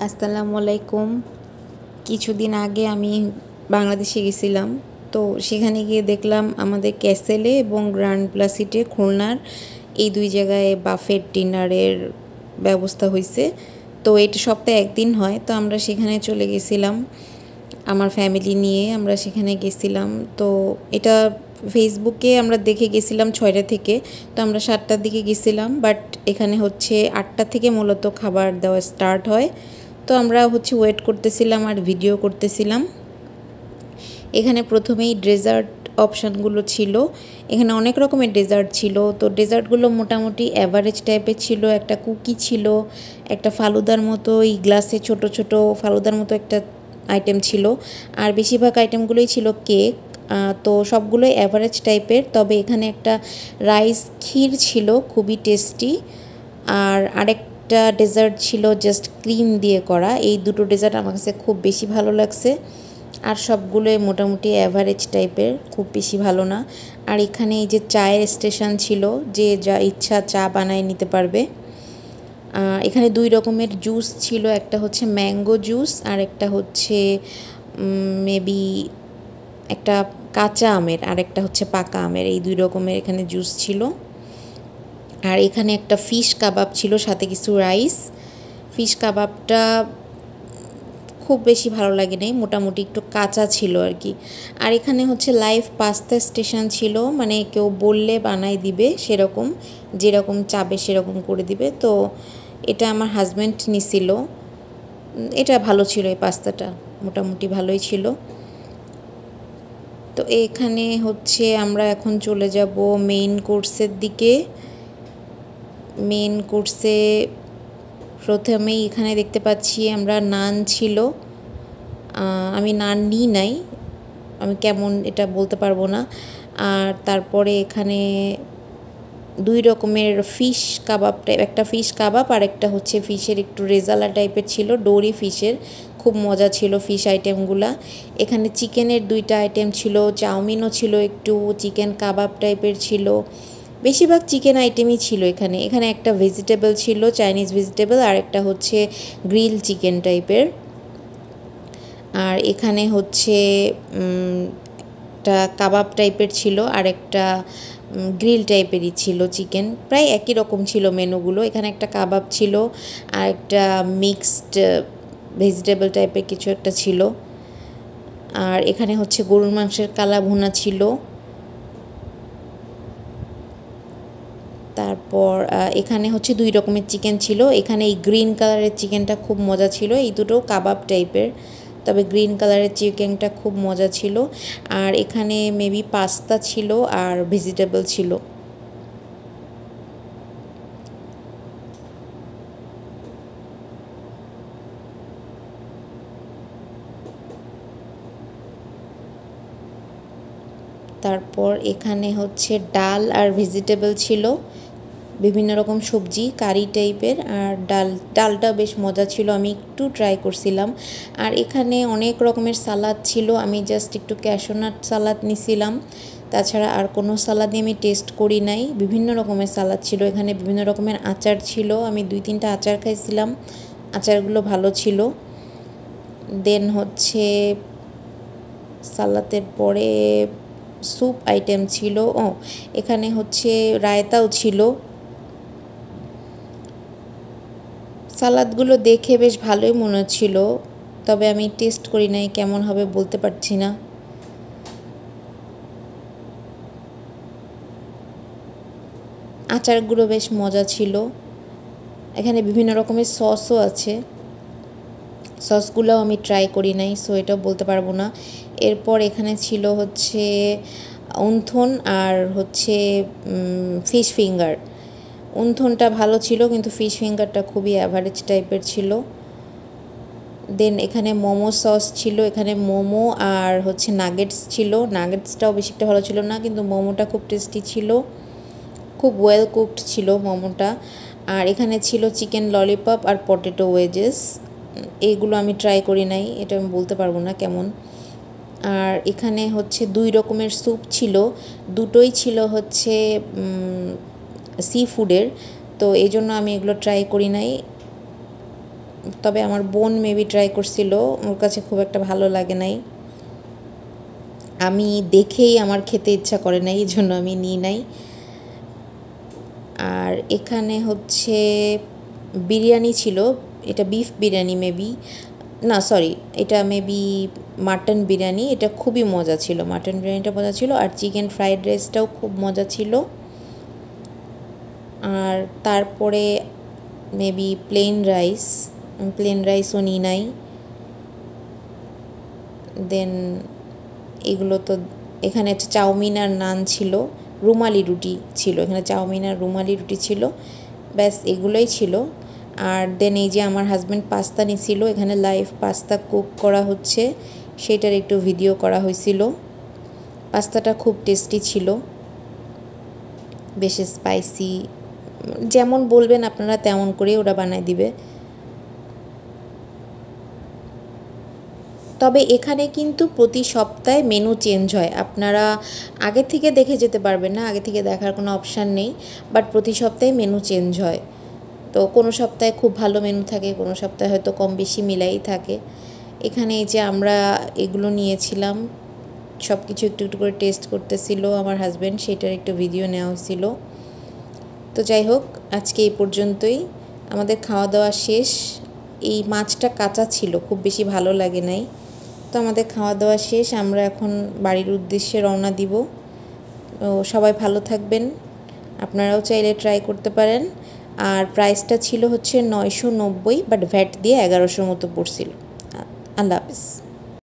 আসসালামু আলাইকুম। কিছুদিন আগে আমি বাংলাদেশে গেছিলাম। তো সেখানে গিয়ে দেখলাম আমাদের ক্যাসেলে এবং গ্র্যান্ড প্লাসিটে খুলনার এই দুই জায়গায় বাফেট ডিনারের ব্যবস্থা হয়েছে। তো এটা সপ্তাহে একদিন হয়। তো আমরা সেখানে চলে গেছিলাম আমার ফ্যামিলি নিয়ে। আমরা সেখানে গেছিলাম। তো এটা ফেসবুকে আমরা দেখে গেছিলাম 6টা থেকে। তো আমরা 7টার দিকে গেছিলাম, বাট এখানে হচ্ছে 8টা থেকে মূলত খাবার দেওয়া স্টার্ট হয়। তো আমরা ওয়েট করতেছিলাম আর ভিডিও করতেছিলাম। এখানে প্রথমেই ডেজার্ট অপশানগুলো ছিল। এখানে অনেক রকমের ডেজার্ট ছিল। তো ডেজার্টগুলো মোটামুটি অ্যাভারেজ টাইপের ছিল। একটা কুকি ছিল, একটা ফালুদার মতো এই গ্লাসে ছোট ছোট ফালুদার মতো একটা আইটেম ছিল, আর বেশিরভাগ আইটেমগুলোই ছিল কেক। তো সবগুলোই অ্যাভারেজ টাইপের। তবে এখানে একটা রাইস ক্ষীর ছিল, খুবই টেস্টি। আর আরেকটা ডেজার্ট ছিল জাস্ট ক্রিম দিয়ে করা। এই দুটো ডেজার্ট আমার কাছে খুব বেশি ভালো লাগছে। আর সবগুলোই মোটামুটি অ্যাভারেজ টাইপের, খুব বেশি ভালো না। আর এখানে এই যে চায়ের স্টেশন ছিল, যে যা ইচ্ছা চা বানায় নিতে পারবে। এখানে 2 রকমের জুস ছিল, একটা হচ্ছে ম্যাঙ্গো জুস আর একটা হচ্ছে মেবি একটা কাঁচা আমের, আর একটা হচ্ছে পাকা আমের। এই 2 রকমের এখানে জুস ছিল। আর এখানে একটা ফিশ কাবাব ছিল, সাথে কিছু রাইস। ফিশ কাবাবটা খুব বেশি ভালো লাগে নাই, মোটামুটি একটু কাঁচা ছিল আর কি। আর এখানে হচ্ছে লাইভ পাস্তা স্টেশন ছিল, মানে কেউ বললে বানাই দিবে, সেরকম যেরকম চাবে সেরকম করে দিবে। তো এটা আমার হাজব্যান্ড নিছিল। এটা ভালো ছিল, এই পাস্তাটা মোটামুটি ভালোই ছিল। তো এখানে হচ্ছে আমরা এখন চলে যাব মেইন কোর্সের দিকে। মেইন কোর্সে প্রথমেই এখানে দেখতে পাচ্ছি আমরা নান ছিল। আমি নান নিই নাই, আমি কেমন এটা বলতে পারবো না। আর তারপরে এখানে 2 রকমের ফিশ কাবাব টাইপ, একটা ফিশ কাবাব আর একটা হচ্ছে ফিশের একটু রেজালা টাইপের ছিল, ডোরি ফিশের। খুব মজা ছিল ফিশ আইটেমগুলা। এখানে চিকেনের 2টা আইটেম ছিল, চাউমিনও ছিল, একটু চিকেন কাবাব টাইপের ছিল। বেশিরভাগ চিকেন আইটেমই ছিল এখানে। এখানে একটা ভেজিটেবল ছিল, চাইনিজ ভেজিটেবল, আর একটা হচ্ছে গ্রিল চিকেন টাইপের। আর এখানে হচ্ছে একটা কাবাব টাইপের ছিল, আর একটা গ্রিল টাইপেরই ছিল চিকেন। প্রায় একই রকম ছিল মেনুগুলো। এখানে একটা কাবাব ছিল আর একটা মিক্সড ভেজিটেবল টাইপের কিছু একটা ছিল। আর এখানে হচ্ছে গরুর মাংসের কালা ভুনা ছিল। তারপর এখানে হচ্ছে 2 রকমের চিকেন ছিল। এখানে এই গ্রিন কালারের চিকেনটা খুব মজা ছিল। এই দুটো কাবাব টাইপের, তবে গ্রিন কালারের চিকেনটা খুব মজা ছিল। আর এখানে মেবি পাস্তা ছিল আর ভেজিটেবল ছিল। তারপর এখানে হচ্ছে ডাল আর ভেজিটেবল ছিল, বিভিন্ন রকম সবজি কারি টাইপের। আর ডালটা বেশ মজা ছিল, আমি একটু ট্রাই করছিলাম। আর এখানে অনেক রকমের সালাদ ছিল, আমি জাস্ট একটু ক্যাশনাট সালাদ নিছিলাম। তাছাড়া আর কোনো সালাদই আমি টেস্ট করি নাই। বিভিন্ন রকমের সালাদ ছিল এখানে, বিভিন্ন রকমের আচার ছিল। আমি 2-3টা আচার খাইছিলাম, আচারগুলো ভালো ছিল। দেন হচ্ছে সালাদের পরে স্যুপ আইটেম ছিল। এখানে হচ্ছে রায়তাও ছিল। সালাদগুলো দেখে বেশ ভালোই মনে হচ্ছিল, তবে আমি টেস্ট করি নাই, কেমন হবে বলতে পারছি না। আচারগুলো বেশ মজা ছিল। এখানে বিভিন্ন রকমের সসও আছে, সসগুলোও আমি ট্রাই করি নাই, সো এটাও বলতে পারবো না। এরপর এখানে ছিল হচ্ছে উনথন আর হচ্ছে ফিশ ফিঙ্গার। উনথনটা ভালো ছিল, কিন্তু ফিশ ফিঙ্গারটা খুবই অ্যাভারেজ টাইপের ছিল। দেন এখানে মোমো সস ছিল, এখানে মোমো আর হচ্ছে নাগেটস ছিল। নাগেটসটাও বেশি একটা ভালো ছিল না, কিন্তু মোমোটা খুব টেস্টি ছিল, খুব ওয়েল কুকড ছিল মোমোটা। আর এখানে ছিল চিকেন ললিপপ আর পটেটো ওয়েজেস। এইগুলো আমি ট্রাই করি নাই, এটা আমি বলতে পারবো না কেমন। আর এখানে হচ্ছে 2 রকমের স্যুপ ছিল, দুটোই ছিল হচ্ছে সি ফুডের, তো এই জন্য আমি এগুলো ট্রাই করি নাই। তবে আমার বোন মেবি ট্রাই করছিল, ওর কাছে খুব একটা ভালো লাগে নাই। আমি দেখেই আমার খেতে ইচ্ছা করে নাই, এই জন্য আমি নিই নাই। আর এখানে হচ্ছে বিরিয়ানি ছিল, এটা বিফ বিরিয়ানি মেবি, না সরি, এটা মেবি মাটন বিরিয়ানি। এটা খুবই মজা ছিল, মাটন বিরিয়ানিটা মজা ছিল। আর চিকেন ফ্রাইড রাইসটাও খুব মজা ছিল। আর তারপরে মেবি প্লেন রাইসও নিই নাই। দেন এগুলো তো, এখানে হচ্ছে চাউমিন আর নান ছিল, রুমালি রুটি ছিল, এখানে চাউমিন আর রুমালি রুটি ছিল, ব্যাস এগুলোই ছিল। আর দেন এই যে আমার হাজব্যান্ড পাস্তা নিছিল, এখানে লাইভ পাস্তা কুক করা হচ্ছে, সেটার একটু ভিডিও করা হয়েছিল। পাস্তাটা খুব টেস্টি ছিল, বেশ স্পাইসি, যেমন বলবেন আপনারা তেমন করে ওরা বানায় দিবে। তবে এখানে কিন্তু প্রতি সপ্তাহে মেনু চেঞ্জ হয়, আপনারা আগে থেকে দেখে যেতে পারবেন না, আগে থেকে দেখার কোনো অপশান নেই, বাট প্রতি সপ্তাহে মেনু চেঞ্জ হয়। তো কোনো সপ্তাহে খুব ভালো মেনু থাকে, কোনো সপ্তাহে হয়তো কম বেশি মিলাই থাকে। এখানে এই যে আমরা এগুলো নিয়েছিলাম, সব কিছু একটু একটু করে টেস্ট করতেছিল আমার হাজব্যান্ড, সেটার একটু ভিডিও নেওয়া হয়েছিল। তো যাই হোক, আজকে এই পর্যন্তই, আমাদের খাওয়া দাওয়া শেষ। এই মাছটা কাঁচা ছিল, খুব বেশি ভালো লাগে নাই। তো আমাদের খাওয়া দাওয়া শেষ, আমরা এখন বাড়ির উদ্দেশ্যে রওনা দিব। তো সবাই ভালো থাকবেন, আপনারাও চাইলে ট্রাই করতে পারেন। আর প্রাইসটা ছিল হচ্ছে 990, বাট ভ্যাট দিয়ে 1100 মতো পড়ছিল। আল্লাহ হাফিজ।